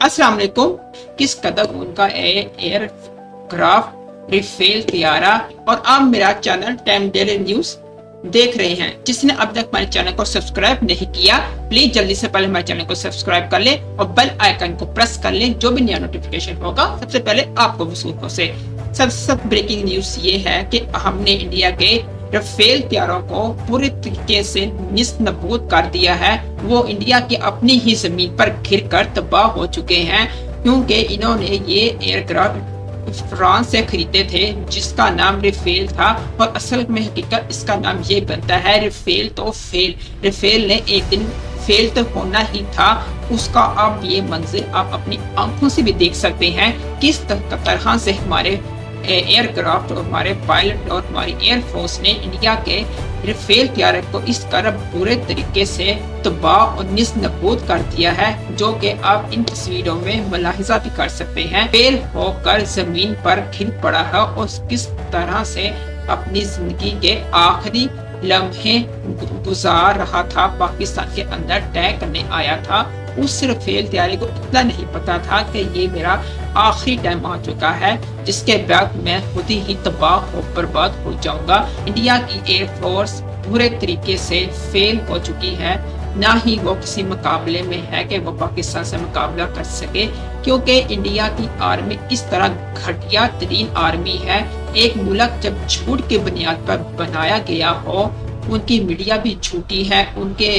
अस्सलाम वालेकुम। किस कदर उनका एयर क्राफ्ट रिफेल तियारा और आप मेरा चैनल टाइम डेली न्यूज देख रहे हैं। जिसने अब तक हमारे चैनल को सब्सक्राइब नहीं किया, प्लीज जल्दी से पहले हमारे चैनल को सब्सक्राइब कर ले और बेल आइकन को प्रेस कर ले। जो भी नया नोटिफिकेशन होगा सबसे पहले आपको वसूल हो से। सबसे ब्रेकिंग न्यूज ये है कि हमने इंडिया के राफेल तैयारों को पूरे तरीके से निस्नबूद कर दिया है। वो इंडिया की अपनी ही जमीन पर घिर कर तबाह हो चुके हैं, क्योंकि इन्होंने ये एयरक्राफ्ट फ्रांस से खरीदे थे जिसका नाम राफेल था, और असल में हकीकत इसका नाम ये बनता है राफेल तो फेल। राफेल ने एक दिन फेल तो होना ही था। उसका अब ये मंजिल आप अपनी आंखों से भी देख सकते हैं। किस तरह से हमारे एयरक्राफ्ट और हमारे पायलट और हमारी एयरफोर्स ने इंडिया के राफेल तैयारे को इस तरह बुरे तरीके से तबाह और निस्नबूद कर दिया है, जो कि आप इन तस्वीरों में मुलाहिजा भी कर सकते हैं। फेल होकर जमीन पर गिर पड़ा है और किस तरह से अपनी जिंदगी के आखिरी लम्हे गुजार रहा था। पाकिस्तान के अंदर अटैक करने आया था। उस राफेल तैयारी को इतना नहीं पता था कि ये मेरा आखिरी टाइम आ चुका है, जिसके बाद मैं खुद ही तबाह और बर्बाद हो जाऊंगा। इंडिया की एयरफोर्स पूरे तरीके से फेल हो चुकी है। ना ही वो किसी मुकाबले में है कि वो पाकिस्तान से मुकाबला कर सके, क्योंकि इंडिया की आर्मी इस तरह घटिया तरीन आर्मी है। एक मुल्क जब झूठ के बुनियाद पर बनाया गया हो, उनकी मीडिया भी झूठी है, उनके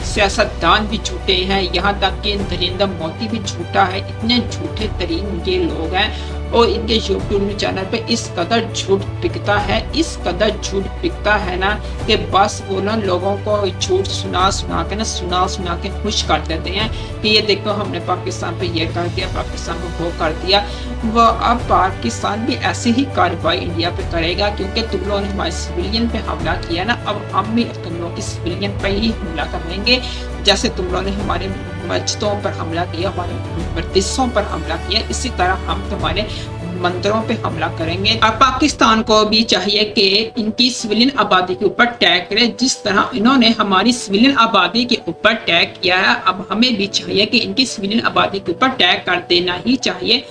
सियासतदान भी झूठे हैं, यहाँ तक कि नरेंद्र मोदी भी झूठा है। इतने झूठे तरीन ये लोग हैं और इनके यूट्यूब चैनल पे इस कदर झूठ बिकता है, इस कदर झूठ बिकता है ना कि बस वो ना लोगों को झूठ सुना के खुश कर देते हैं कि ये देखो हमने पाकिस्तान पे ये कर दिया, पाकिस्तान को वो कर दिया। वो अब पाकिस्तान भी ऐसी ही कार्रवाई इंडिया पे करेगा, क्योंकि तुम लोगों ने हमारे सिविलियन पे हमला किया ना, अब हम भी तुम लोगों की सिविलियन पे ही हमला करेंगे। जैसे तुम लोगों ने हमारे मस्जिदों पर हमला किया, हमारे मदरसों पर हमला किया, इसी तरह हम तुम्हारे मंदिरों पे हमला करेंगे। अब पाकिस्तान को भी चाहिए कि इनकी सिविलियन आबादी के ऊपर अटैक करे, जिस तरह इन्होंने हमारी सिविलियन आबादी के ऊपर अटैक किया है। अब हमें भी चाहिए कि इनकी सिविलियन आबादी के ऊपर अटैक कर देना ही चाहिए,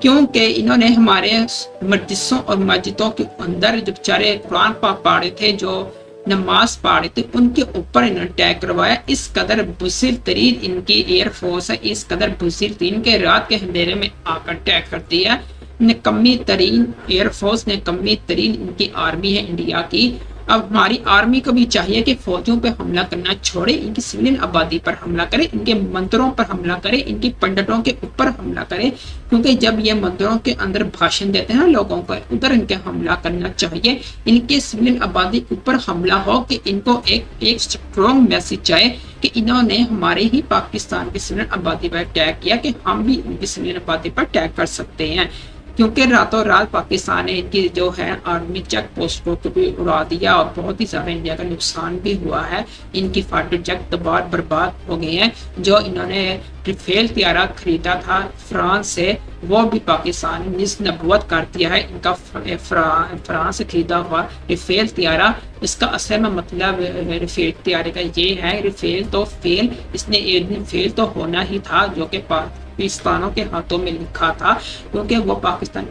क्योंकि इन्होंने हमारे मदरसों और मस्जिदों के अंदर जो बेचारे कुरान पाक पढ़े थे, जो नमाज पढ़े थे, उनके ऊपर इन्होंने अटैक करवाया। इस कदर बुज़िर तरीन इनकी एयरफोर्स है, इस कदर बुज़िर तरीन के रात के अंधेरे में आकर अटैक कर दिया। निकम्मी तरीन एयरफोर्स, निकम्मी तरीन इनकी आर्मी है इंडिया की। अब हमारी आर्मी को भी चाहिए कि फौजियों पर हमला करना छोड़े, इनकी सिविलियन आबादी पर हमला करे, इनके मंदिरों पर हमला करे, इनकी पंडितों के ऊपर हमला करे, क्योंकि जब ये मंदिरों के अंदर भाषण देते हैं लोगों को, उधर इनके हमला करना चाहिए। इनके सिविलियन आबादी के ऊपर हमला हो कि इनको एक स्ट्रॉन्ग मैसेज जाए कि इन्होंने हमारे ही पाकिस्तान की सिविलियन आबादी पर अटैक किया, कि हम भी इनकी सिविलियन आबादी पर अटैक कर सकते हैं। क्योंकि रातों रात पाकिस्तान ने इनकी जो है आर्मी चेक पोस्ट को भी उड़ा दिया और बहुत ही ज़्यादा इंडिया का नुकसान भी हुआ है। इनकी फाइटर जेट तबाह बर्बाद हो गए हैं। जो इन्होंने राफेल तैयारा खरीदा था फ्रांस से, वो भी पाकिस्तान ने निस्नबूद कर दिया है। इनका फ्रांस से खरीदा हुआ राफेल तैयारा, इसका असल में मतलब राफेल तैयारे का ये है, राफेल तो फेल, इसने एक दिन फेल तो होना ही था, जो कि पाकिस्तानों के हाथों में लिखा था, क्योंकि वो पाकिस्तान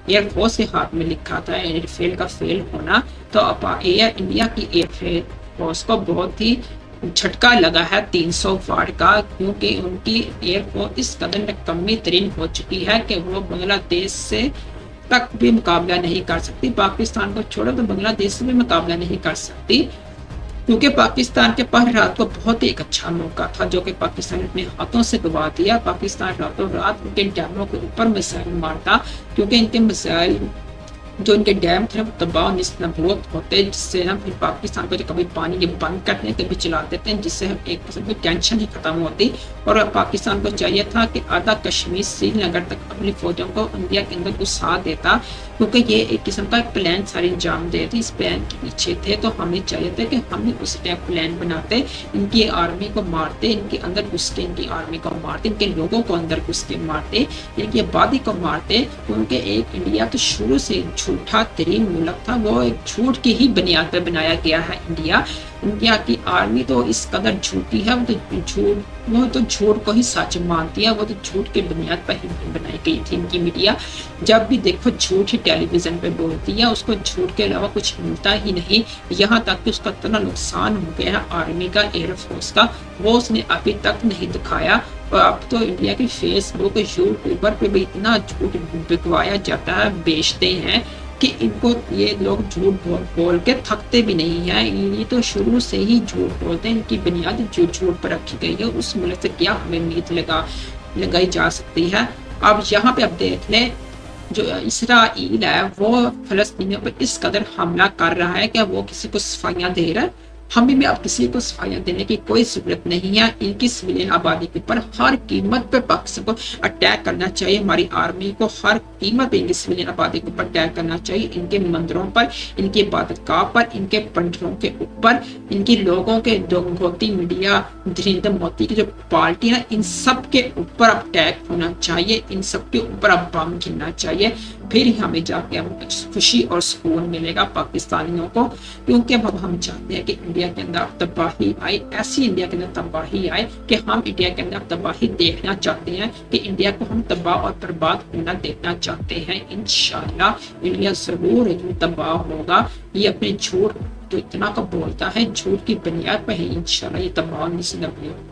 एयरफोर्स के हाथ में लिखा था एयरफेल का फेल होना। तो एयर इंडिया की एयरफोर्स को बहुत ही झटका लगा है 300 वाट का, क्योंकि उनकी एयरफोर्स इस कदर निकम्मी तरीन हो चुकी है कि वो बांग्लादेश से तक भी मुकाबला नहीं कर सकती। पाकिस्तान को छोड़ो तो बांग्लादेश से भी मुकाबला नहीं कर सकती, क्योंकि पाकिस्तान के पास रात को बहुत ही एक अच्छा मौका था, जो कि पाकिस्तान ने अपने हाथों से गवा दिया। पाकिस्तान रातों रात उनके डैमों के ऊपर मिसाइल मारता, क्योंकि इनके मिसाइल जो इनके डैम थे वो तबाह निस्नबूद होते, जिससे ना फिर पाकिस्तान को जो कभी पानी ये बंद करते हैं कभी चला देते हैं, जिससे हम एक किस्म की टेंशन ही खत्म होती। और पाकिस्तान को चाहिए था कि आधा कश्मीर श्रीनगर तक अपनी फौजों को इंडिया के अंदर घुसा देता, क्योंकि ये एक किस्म का प्लान सारे अंजाम दे थे, इस प्लान के पीछे थे। तो हमें चाहिए था कि हम भी उस टाइप प्लान बनाते, इनकी आर्मी को मारते, इनके अंदर घुस के इनकी आर्मी को मारते, इनके लोगों को अंदर घुस के मारते, इनकी आबादी को मारते, क्योंकि एक इंडिया तो शुरू से झूठा तरीन मुल्क था, वो एक झूठ की ही बुनियाद पर बनाया गया है इंडिया की आर्मी तो इस कदर झूठी है, वो तो झूठ को ही सच मानती है, वो तो झूठ की बुनियाद पर ही बनाई गई थी इनकी मीडिया। जब भी देखो झूठ ही टेलीविजन पे बोलती है, उसको झूठ के अलावा कुछ मिलता ही नहीं। यहाँ तक कि उसका इतना नुकसान हो गया है आर्मी का, एयरफोर्स का, वो उसने अभी तक नहीं दिखाया। और अब तो इंडिया की फेसबुक, यूट्यूबर पे भी इतना झूठ बिकवाया जाता है, बेचते हैं कि इनको ये लोग झूठ बोल के थकते भी नहीं है। ये तो शुरू से ही झूठ बोलते हैं, इनकी बुनियाद झूठ पर रखी गई है। उस मुल्क से क्या हमें उम्मीद लगाई जा सकती है। अब यहाँ पे अब देख लें, जो इसराइल है वो फलस्तीनियों पर इस कदर हमला कर रहा है कि वो किसी को सफाइयाँ दे रहा है। हमें भी अब किसी को सफाइयाँ देने की कोई जरूरत नहीं है। इनकी सिविलियन आबादी के ऊपर हर कीमत पे पाकिस्तान को अटैक करना चाहिए। हमारी आर्मी को हर कीमत पे इनकी सिविलियन आबादी के ऊपर अटैक करना चाहिए। इनके मंदिरों पर, इनकी इबादतगाह पर, इनके पंडितों के ऊपर, इनकी लोगों के दोगोती मीडिया, नरेंद्र मोदी की जो पार्टी है, इन सब के ऊपर अटैक होना चाहिए। इन सब के ऊपर अब बम गिरना चाहिए। फिर ही हमें जाके खुशी और सुकून मिलेगा पाकिस्तानियों को, क्योंकि अब हम चाहते हैं कि इंडिया के अंदर तबाही आए, ऐसी इंडिया के अंदर तबाही आए कि हम इंडिया के अंदर तबाही देखना चाहते हैं, कि इंडिया को हम तबाह और बर्बाद होना देखना चाहते हैं। इंशाल्लाह इंडिया जरूर एक तबाह होगा। ये अपने झूठ तो इतना का बोलता है, झूठ की बुनियाद पर ही इंशाल्लाह ये तबाह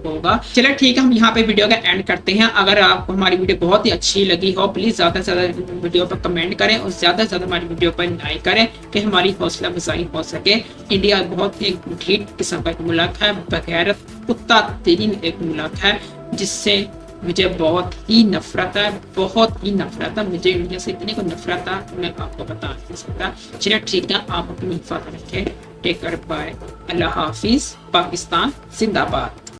होगा। चलो ठीक है, हम यहाँ पे वीडियो का एंड करते हैं। अगर आपको हमारी वीडियो बहुत ही अच्छी लगी हो, प्लीज ज्यादा से ज्यादा वीडियो पर कमेंट करें और ज्यादा से ज्यादा हमारी वीडियो पर लाइक करें कि हमारी हौसला अफजाई हो सके। इंडिया बहुत ही ढीठ किस्म का एक मुल्क है, बगैरत कुत्ता तरीन एक मुल्क है, जिससे मुझे बहुत ही नफरत है, बहुत ही नफरत है। मुझे इंडिया से इतनी को नफरत है मैं आपको बता नहीं सकता। चलिए ठीक है, आप अपनी हिफाजत रखें। टेक केयर, बाय, अल्लाह हाफिज, पाकिस्तान जिंदाबाद।